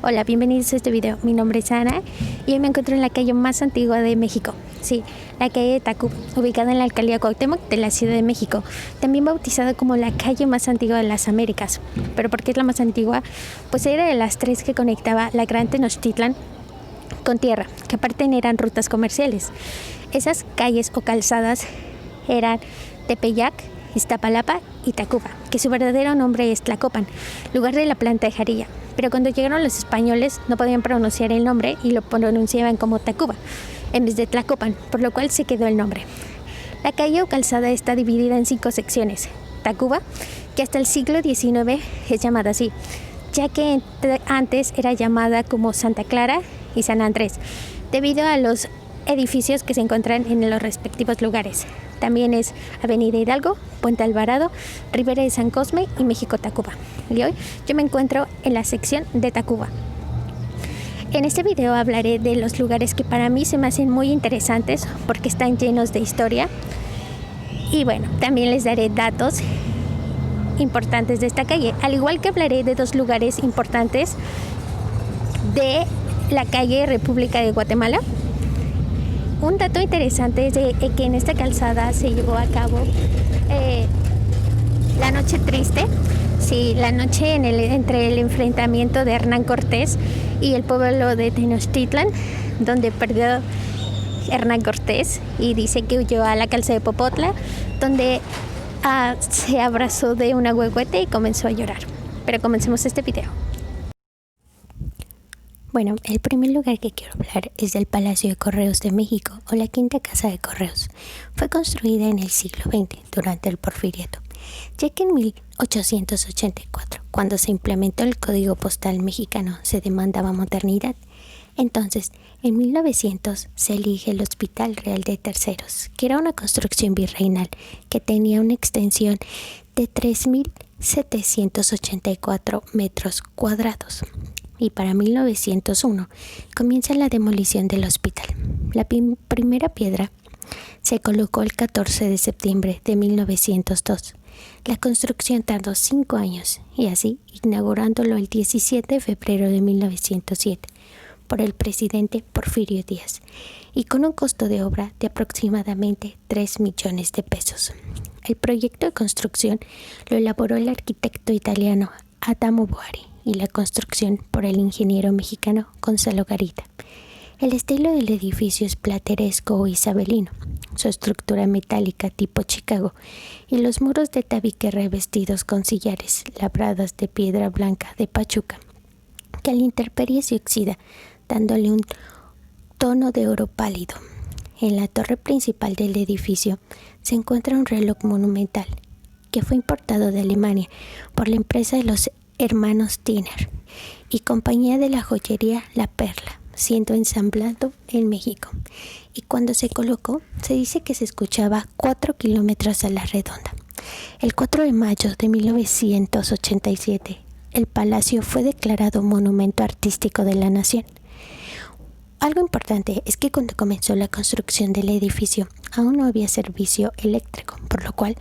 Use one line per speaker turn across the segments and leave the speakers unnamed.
Hola, bienvenidos a este video. Mi nombre es Ana y hoy me encuentro en la calle más antigua de México. Sí, la calle de Tacuba, ubicada en la alcaldía Cuauhtémoc de la Ciudad de México, también bautizada como la calle más antigua de las Américas. ¿Pero por qué es la más antigua? Pues era de las tres que conectaba la Gran Tenochtitlan con tierra, que aparte eran rutas comerciales. Esas calles o calzadas eran Tepeyac, Iztapalapa y Tacuba, que su verdadero nombre es Tlacopan, lugar de la planta de jarilla. Pero cuando llegaron los españoles no podían pronunciar el nombre y lo pronunciaban como Tacuba en vez de Tlacopan, por lo cual se quedó el nombre. La calle o calzada está dividida en 5 secciones. Tacuba, que hasta el siglo XIX es llamada así, ya que antes era llamada como Santa Clara y San Andrés, debido a los edificios que se encuentran en los respectivos lugares. También es Avenida Hidalgo, Puente Alvarado, Ribera de San Cosme y México Tacuba. Y hoy yo me encuentro en la sección de Tacuba. En este video hablaré de los lugares que para mí se me hacen muy interesantes porque están llenos de historia. Y bueno, también les daré datos importantes de esta calle, al igual que hablaré de 2 lugares importantes de la calle República de Guatemala. Un dato interesante es que en esta calzada se llevó a cabo la Noche Triste, sí, la noche entre el enfrentamiento de Hernán Cortés y el pueblo de Tenochtitlan, donde perdió Hernán Cortés y dice que huyó a la calzada de Popotla, donde se abrazó de una huehuete y comenzó a llorar. Pero comencemos este video. Bueno, el primer lugar que quiero hablar es del Palacio de Correos de México, o la Quinta Casa de Correos. Fue construida en el siglo XX, durante el Porfiriato, ya que en 1884, cuando se implementó el Código Postal mexicano, se demandaba modernidad. Entonces, en 1900 se elige el Hospital Real de Terceros, que era una construcción virreinal que tenía una extensión de 3.784 metros cuadrados. Y para 1901 comienza la demolición del hospital. La primera piedra se colocó el 14 de septiembre de 1902. La construcción tardó 5 años y así inaugurándolo el 17 de febrero de 1907 por el presidente Porfirio Díaz y con un costo de obra de aproximadamente 3 millones de pesos. El proyecto de construcción lo elaboró el arquitecto italiano Adamo Boari y la construcción por el ingeniero mexicano Gonzalo Garita. El estilo del edificio es plateresco o isabelino, su estructura metálica tipo Chicago y los muros de tabique revestidos con sillares labradas de piedra blanca de Pachuca, que a la intemperie se oxida, dándole un tono de oro pálido. En la torre principal del edificio se encuentra un reloj monumental que fue importado de Alemania por la empresa de los hermanos Tiner y compañía de la joyería La Perla, siendo ensamblado en México. Y cuando se colocó, se dice que se escuchaba 4 kilómetros a la redonda. El 4 de mayo de 1987, el palacio fue declarado Monumento Artístico de la Nación. Algo importante es que cuando comenzó la construcción del edificio aún no había servicio eléctrico, por lo cual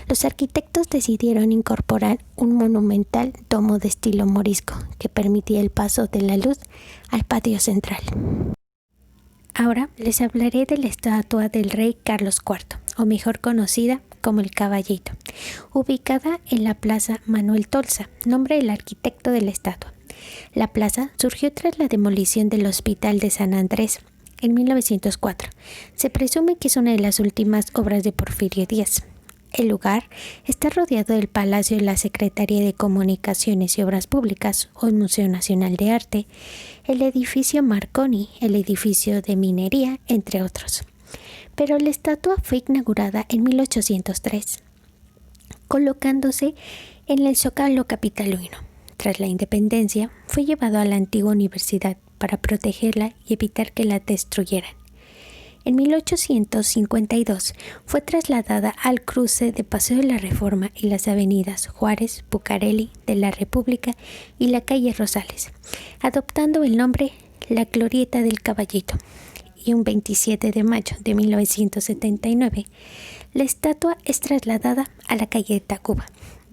los arquitectos decidieron incorporar un monumental domo de estilo morisco que permitía el paso de la luz al patio central. Ahora les hablaré de la estatua del rey Carlos IV, o mejor conocida como el Caballito, ubicada en la Plaza Manuel Tolsa, nombre del arquitecto de la estatua. La plaza surgió tras la demolición del Hospital de San Andrés en 1904. Se presume que es una de las últimas obras de Porfirio Díaz. El lugar está rodeado del Palacio de la Secretaría de Comunicaciones y Obras Públicas o el Museo Nacional de Arte, el edificio Marconi, el edificio de minería, entre otros. Pero la estatua fue inaugurada en 1803, colocándose en el Zócalo capitalino. Tras la independencia, fue llevado a la antigua universidad para protegerla y evitar que la destruyeran. En 1852 fue trasladada al cruce de Paseo de la Reforma y las avenidas Juárez, Bucareli, de la República y la calle Rosales, adoptando el nombre La Glorieta del Caballito. Y un 27 de mayo de 1979, la estatua es trasladada a la calle de Tacuba,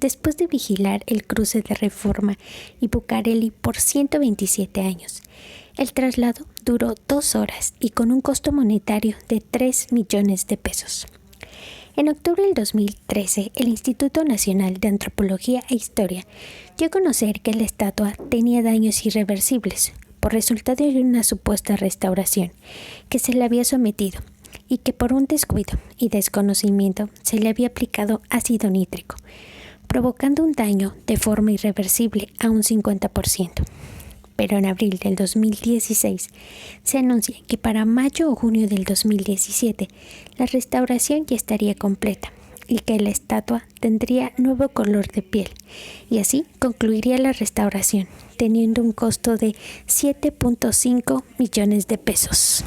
después de vigilar el cruce de Reforma y Bucareli por 127 años. El traslado duró 2 horas y con un costo monetario de 3 millones de pesos. En octubre del 2013, el Instituto Nacional de Antropología e Historia dio a conocer que la estatua tenía daños irreversibles por resultado de una supuesta restauración que se le había sometido y que por un descuido y desconocimiento se le había aplicado ácido nítrico, provocando un daño de forma irreversible a un 50%. Pero en abril del 2016 se anuncia que para mayo o junio del 2017 la restauración ya estaría completa y que la estatua tendría nuevo color de piel y así concluiría la restauración, teniendo un costo de 7.5 millones de pesos.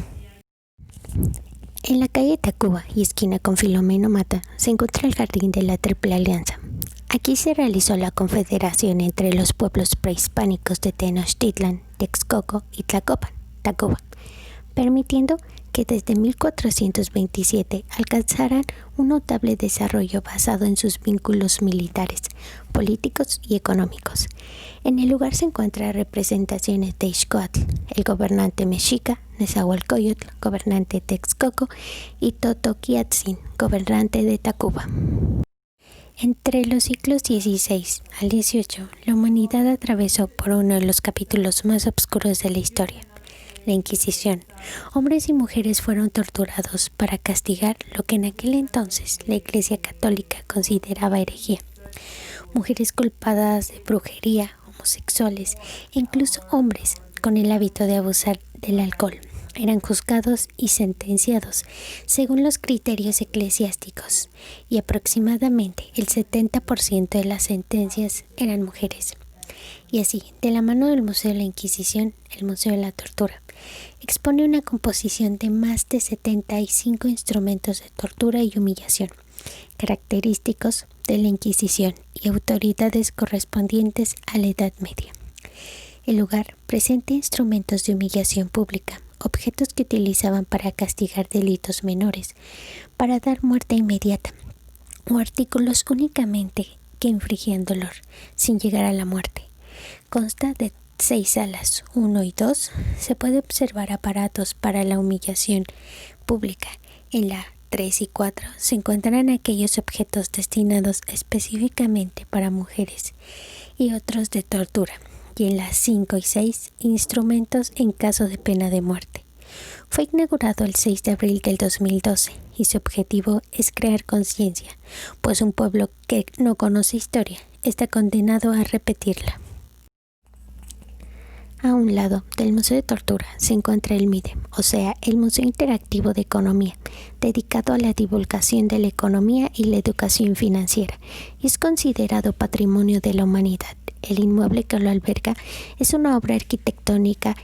En la calle Tacuba y esquina con Filomeno Mata se encuentra el Jardín de la Triple Alianza. Aquí se realizó la confederación entre los pueblos prehispánicos de Tenochtitlan, Texcoco y Tlacopan, Tacuba, permitiendo que desde 1427 alcanzaran un notable desarrollo basado en sus vínculos militares, políticos y económicos. En el lugar se encuentran representaciones de Ixcoatl, el gobernante mexica, Nezahualcóyotl, gobernante Texcoco, y Totoquiatzin, gobernante de Tacuba. Entre los siglos XVI al XVIII, la humanidad atravesó por uno de los capítulos más oscuros de la historia, la Inquisición. Hombres y mujeres fueron torturados para castigar lo que en aquel entonces la Iglesia Católica consideraba herejía. Mujeres culpadas de brujería, homosexuales e incluso hombres con el hábito de abusar del alcohol eran juzgados y sentenciados según los criterios eclesiásticos, y aproximadamente el 70% de las sentencias eran mujeres. Y así, de la mano del Museo de la Inquisición, el Museo de la Tortura expone una composición de más de 75 instrumentos de tortura y humillación, característicos de la Inquisición y autoridades correspondientes a la Edad Media. El lugar presenta instrumentos de humillación pública, objetos que utilizaban para castigar delitos menores, para dar muerte inmediata, o artículos únicamente que infligían dolor, sin llegar a la muerte. Consta de 6 salas, 1 y 2. Se puede observar aparatos para la humillación pública. En la 3 y 4 se encuentran aquellos objetos destinados específicamente para mujeres y otros de tortura. Y en las 5 y 6, instrumentos en caso de pena de muerte. Fue inaugurado el 6 de abril del 2012 y su objetivo es crear conciencia, pues un pueblo que no conoce historia está condenado a repetirla. A un lado del Museo de Tortura se encuentra el MIDE, o sea, el Museo Interactivo de Economía, dedicado a la divulgación de la economía y la educación financiera, y es considerado Patrimonio de la Humanidad. El inmueble que lo alberga es una obra arquitectónica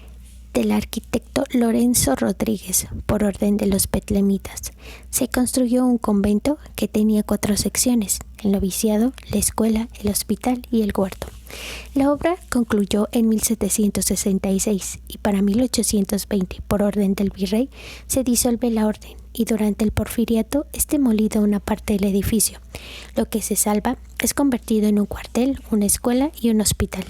del arquitecto Lorenzo Rodríguez, por orden de los betlemitas. Se construyó un convento que tenía 4 secciones: el noviciado, la escuela, el hospital y el huerto. La obra concluyó en 1766 y para 1820, por orden del virrey, se disuelve la orden y durante el porfiriato es demolida una parte del edificio. Lo que se salva es convertido en un cuartel, una escuela y un hospital.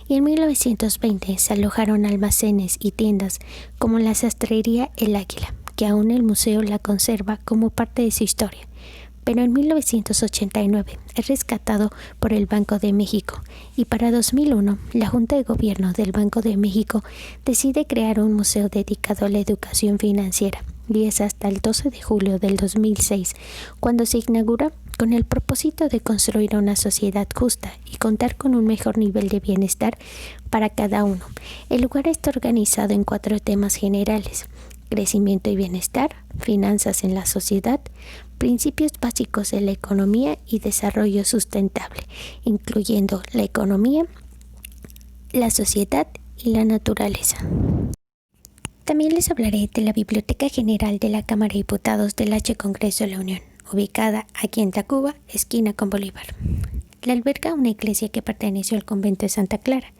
Y en 1920 se alojaron almacenes y tiendas como la sastrería El Águila, que aún el museo la conserva como parte de su historia. Pero en 1989 es rescatado por el Banco de México y para 2001 la Junta de Gobierno del Banco de México decide crear un museo dedicado a la educación financiera, y es hasta el 12 de julio del 2006 cuando se inaugura, con el propósito de construir una sociedad justa y contar con un mejor nivel de bienestar para cada uno. El lugar está organizado en 4 temas generales: crecimiento y bienestar, finanzas en la sociedad, principios básicos de la economía y desarrollo sustentable, incluyendo la economía, la sociedad y la naturaleza. También les hablaré de la Biblioteca General de la Cámara de Diputados del H. Congreso de la Unión, ubicada aquí en Tacuba, esquina con Bolívar. La alberga una iglesia que perteneció al convento de Santa Clara.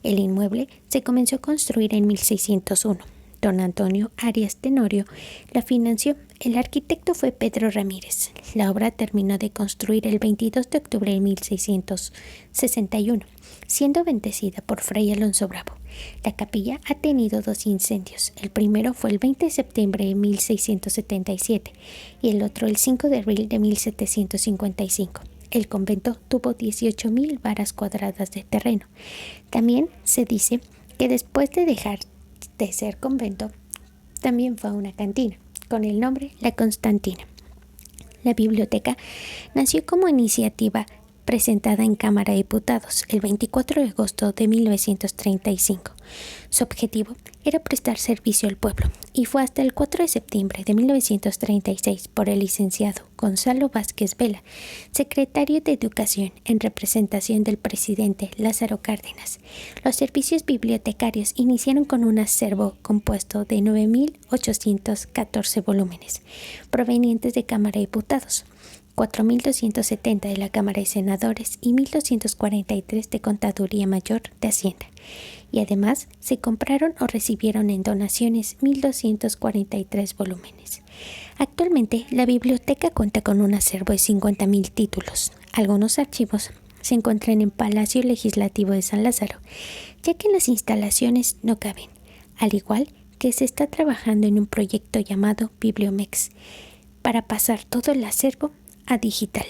El inmueble se comenzó a construir en 1601. Don Antonio Arias Tenorio la financió El arquitecto fue Pedro Ramírez. La obra terminó de construir el 22 de octubre de 1661, siendo bendecida por Fray Alonso Bravo. La capilla ha tenido 2 incendios. El primero fue el 20 de septiembre de 1677 y el otro el 5 de abril de 1755. El convento tuvo 18,000 varas cuadradas de terreno. También se dice que después de dejar de ser convento, también fue una cantina, con el nombre La Constantina. La biblioteca nació como iniciativa presentada en Cámara de Diputados el 24 de agosto de 1935. Su objetivo era prestar servicio al pueblo y fue hasta el 4 de septiembre de 1936 por el licenciado Gonzalo Vázquez Vela, secretario de Educación en representación del presidente Lázaro Cárdenas. Los servicios bibliotecarios iniciaron con un acervo compuesto de 9,814 volúmenes, provenientes de Cámara de Diputados, 4,270 de la Cámara de Senadores y 1,243 de Contaduría Mayor de Hacienda. Y además se compraron o recibieron en donaciones 1,243 volúmenes. Actualmente la biblioteca cuenta con un acervo de 50,000 títulos. Algunos archivos se encuentran en Palacio Legislativo de San Lázaro, ya que en las instalaciones no caben, al igual que se está trabajando en un proyecto llamado Bibliomex, para pasar todo el acervo a digital.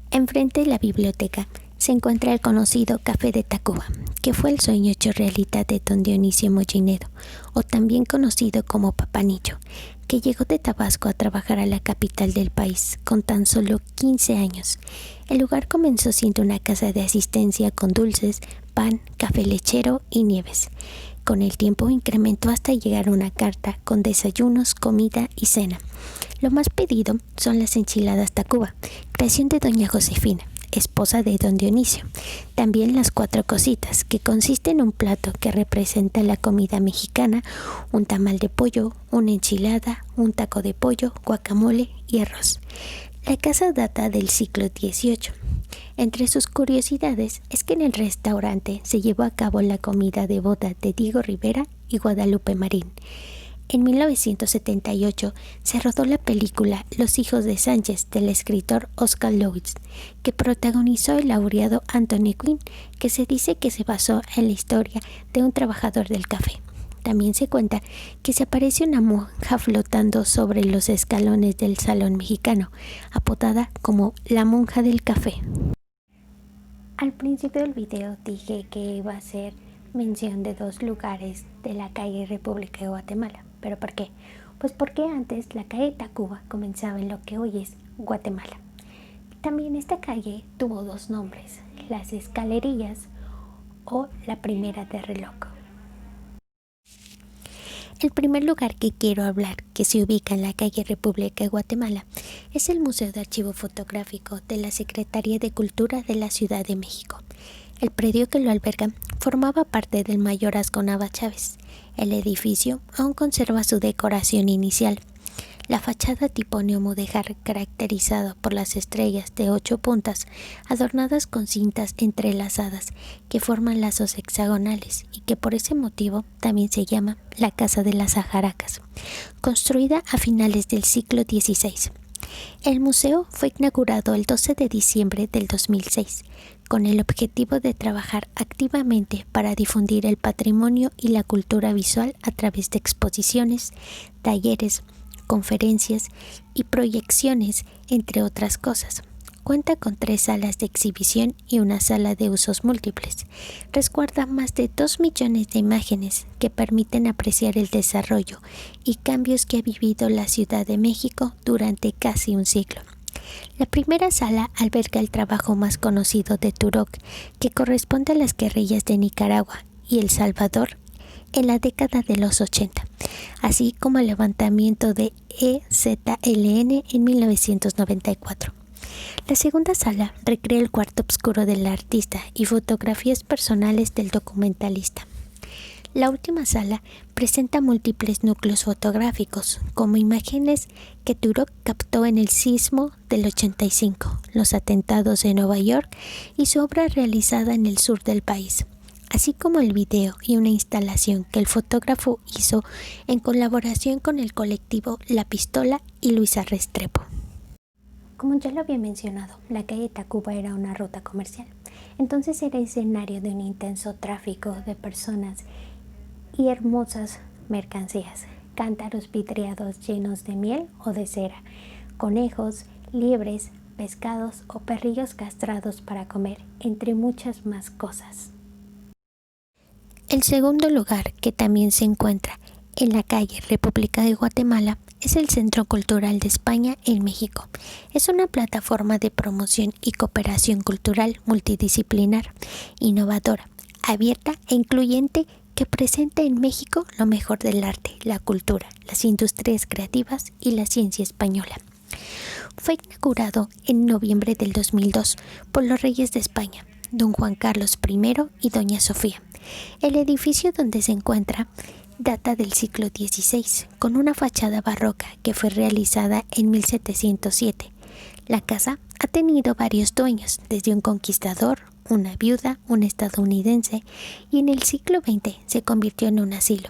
Enfrente de la biblioteca se encuentra el conocido Café de Tacuba, que fue el sueño hecho realidad de don Dionisio Mollinedo, o también conocido como Papanillo, que llegó de Tabasco a trabajar a la capital del país con tan solo 15 años. El lugar comenzó siendo una casa de asistencia con dulces, pan, café lechero y nieves. Con el tiempo incrementó hasta llegar a una carta con desayunos, comida y cena. Lo más pedido son las enchiladas Tacuba, creación de doña Josefina, esposa de don Dionisio. También las 4 cositas, que consiste en un plato que representa la comida mexicana, un tamal de pollo, una enchilada, un taco de pollo, guacamole y arroz. La casa data del siglo XVIII. Entre sus curiosidades es que en el restaurante se llevó a cabo la comida de boda de Diego Rivera y Guadalupe Marín. En 1978 se rodó la película Los hijos de Sánchez del escritor Oscar Lewis, que protagonizó el laureado Anthony Quinn, que se dice que se basó en la historia de un trabajador del café. También se cuenta que se aparece una monja flotando sobre los escalones del salón mexicano, apodada como la monja del café. Al principio del video dije que iba a hacer mención de 2 lugares de la calle República de Guatemala. ¿Pero por qué? Pues porque antes la calle Tacuba comenzaba en lo que hoy es Guatemala. También esta calle tuvo 2 nombres, las Escalerillas o la Primera de Reloj. El primer lugar que quiero hablar, que se ubica en la calle República de Guatemala, es el Museo de Archivo Fotográfico de la Secretaría de Cultura de la Ciudad de México. El predio que lo alberga formaba parte del Mayorazgo Nava Chávez. El edificio aún conserva su decoración inicial. La fachada tipo neomudejar, caracterizada por las estrellas de 8 puntas adornadas con cintas entrelazadas que forman lazos hexagonales y que por ese motivo también se llama la Casa de las Ajaracas, construida a finales del siglo XVI. El museo fue inaugurado el 12 de diciembre del 2006, con el objetivo de trabajar activamente para difundir el patrimonio y la cultura visual a través de exposiciones, talleres, conferencias y proyecciones, entre otras cosas. Cuenta con 3 salas de exhibición y una sala de usos múltiples. Resguarda más de 2 millones de imágenes que permiten apreciar el desarrollo y cambios que ha vivido la Ciudad de México durante casi un siglo. La primera sala alberga el trabajo más conocido de Turok, que corresponde a las guerrillas de Nicaragua y El Salvador en la década de los 80, así como el levantamiento de EZLN en 1994. La segunda sala recrea el cuarto oscuro del artista y fotografías personales del documentalista. La última sala presenta múltiples núcleos fotográficos, como imágenes que Turok captó en el sismo del 85, los atentados de Nueva York y su obra realizada en el sur del país. así como el video y una instalación que el fotógrafo hizo en colaboración con el colectivo La Pistola y Luisa Restrepo. Como ya lo había mencionado, la calle Tacuba era una ruta comercial, entonces era escenario de un intenso tráfico de personas y hermosas mercancías, cántaros vidriados llenos de miel o de cera, conejos, liebres, pescados o perrillos castrados para comer, entre muchas más cosas. El segundo lugar que también se encuentra en la calle República de Guatemala es el Centro Cultural de España en México. Es una plataforma de promoción y cooperación cultural multidisciplinar, innovadora, abierta e incluyente que presenta en México lo mejor del arte, la cultura, las industrias creativas y la ciencia española. Fue inaugurado en noviembre del 2002 por los reyes de España, don Juan Carlos I y doña Sofía. El edificio donde se encuentra data del siglo XVI, con una fachada barroca que fue realizada en 1707. La casa ha tenido varios dueños, desde un conquistador, una viuda, un estadounidense, y en el siglo XX se convirtió en un asilo.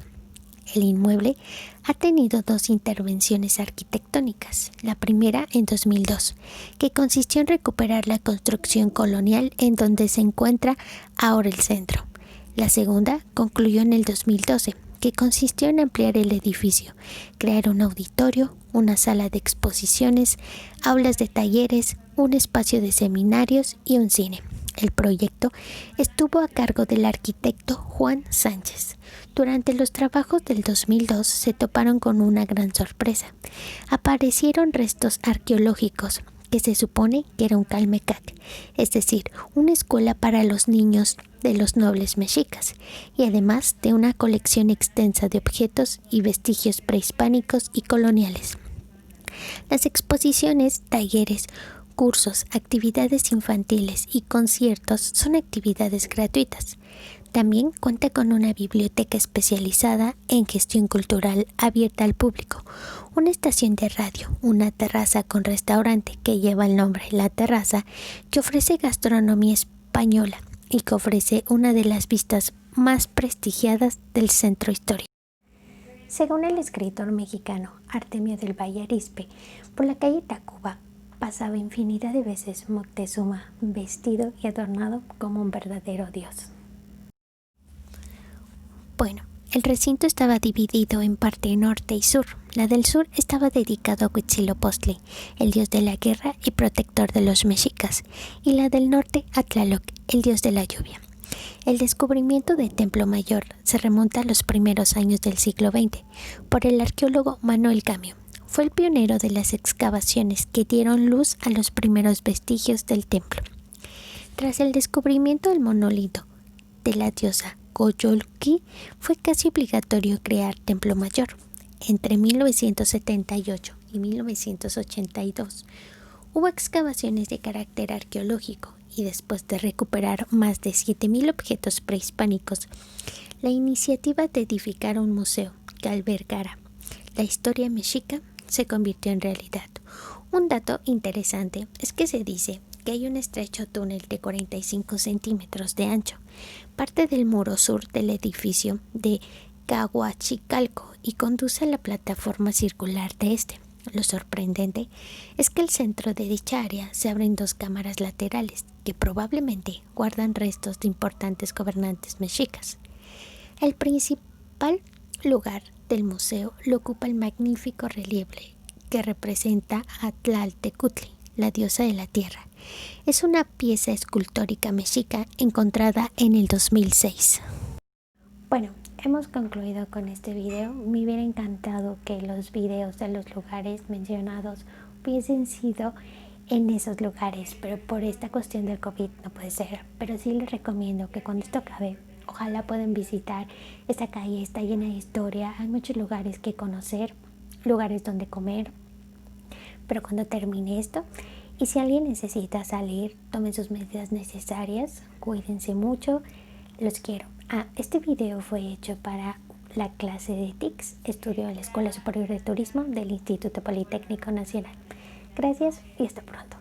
El inmueble ha tenido dos intervenciones arquitectónicas, la primera en 2002, que consistió en recuperar la construcción colonial en donde se encuentra ahora el centro. La segunda concluyó en el 2012, que consistió en ampliar el edificio, crear un auditorio, una sala de exposiciones, aulas de talleres, un espacio de seminarios y un cine. El proyecto estuvo a cargo del arquitecto Juan Sánchez. Durante los trabajos del 2002 se toparon con una gran sorpresa. Aparecieron restos arqueológicos que se supone que era un Calmecac, es decir, una escuela para los niños de los nobles mexicas, y además de una colección extensa de objetos y vestigios prehispánicos y coloniales. Las exposiciones, talleres, cursos, actividades infantiles y conciertos son actividades gratuitas. También cuenta con una biblioteca especializada en gestión cultural abierta al público, una estación de radio, una terraza con restaurante que lleva el nombre La Terraza, que ofrece gastronomía española y que ofrece una de las vistas más prestigiadas del centro histórico. Según el escritor mexicano Artemio del Valle Arizpe, por la calle Tacuba pasaba infinidad de veces Moctezuma, vestido y adornado como un verdadero dios. Bueno, el recinto estaba dividido en parte norte y sur. La del sur estaba dedicado a Huitzilopochtli, el dios de la guerra y protector de los mexicas, y la del norte a Tlaloc, el dios de la lluvia. El descubrimiento del Templo Mayor se remonta a los primeros años del siglo XX por el arqueólogo Manuel Camio. Fue el pionero de las excavaciones que dieron luz a los primeros vestigios del templo. Tras el descubrimiento del monolito de la diosa Coyolxi, fue casi obligatorio crear Templo Mayor. Entre 1978 y 1982 hubo excavaciones de carácter arqueológico y después de recuperar más de 7,000 objetos prehispánicos, la iniciativa de edificar un museo que albergara la historia mexica se convirtió en realidad. Un dato interesante es que se dice que hay un estrecho túnel de 45 centímetros de ancho, parte del muro sur del edificio de Cahuachicalco, y conduce a la plataforma circular de este. Lo sorprendente es que el centro de dicha área se abren dos cámaras laterales que probablemente guardan restos de importantes gobernantes mexicas. El principal lugar del museo lo ocupa el magnífico relieve que representa a Tlaltecutli, la diosa de la tierra. Es una pieza escultórica mexica encontrada en el 2006. Bueno, hemos concluido con este video. Me hubiera encantado que los videos de los lugares mencionados hubiesen sido en esos lugares, pero por esta cuestión del COVID no puede ser. Pero sí les recomiendo que cuando esto acabe, ojalá puedan visitar esta calle. Está llena de historia, hay muchos lugares que conocer, lugares donde comer. Pero cuando termine esto, y si alguien necesita salir, tomen sus medidas necesarias, cuídense mucho, los quiero. Este video fue hecho para la clase de TICS, estudio en la Escuela Superior de Turismo del Instituto Politécnico Nacional. Gracias y hasta pronto.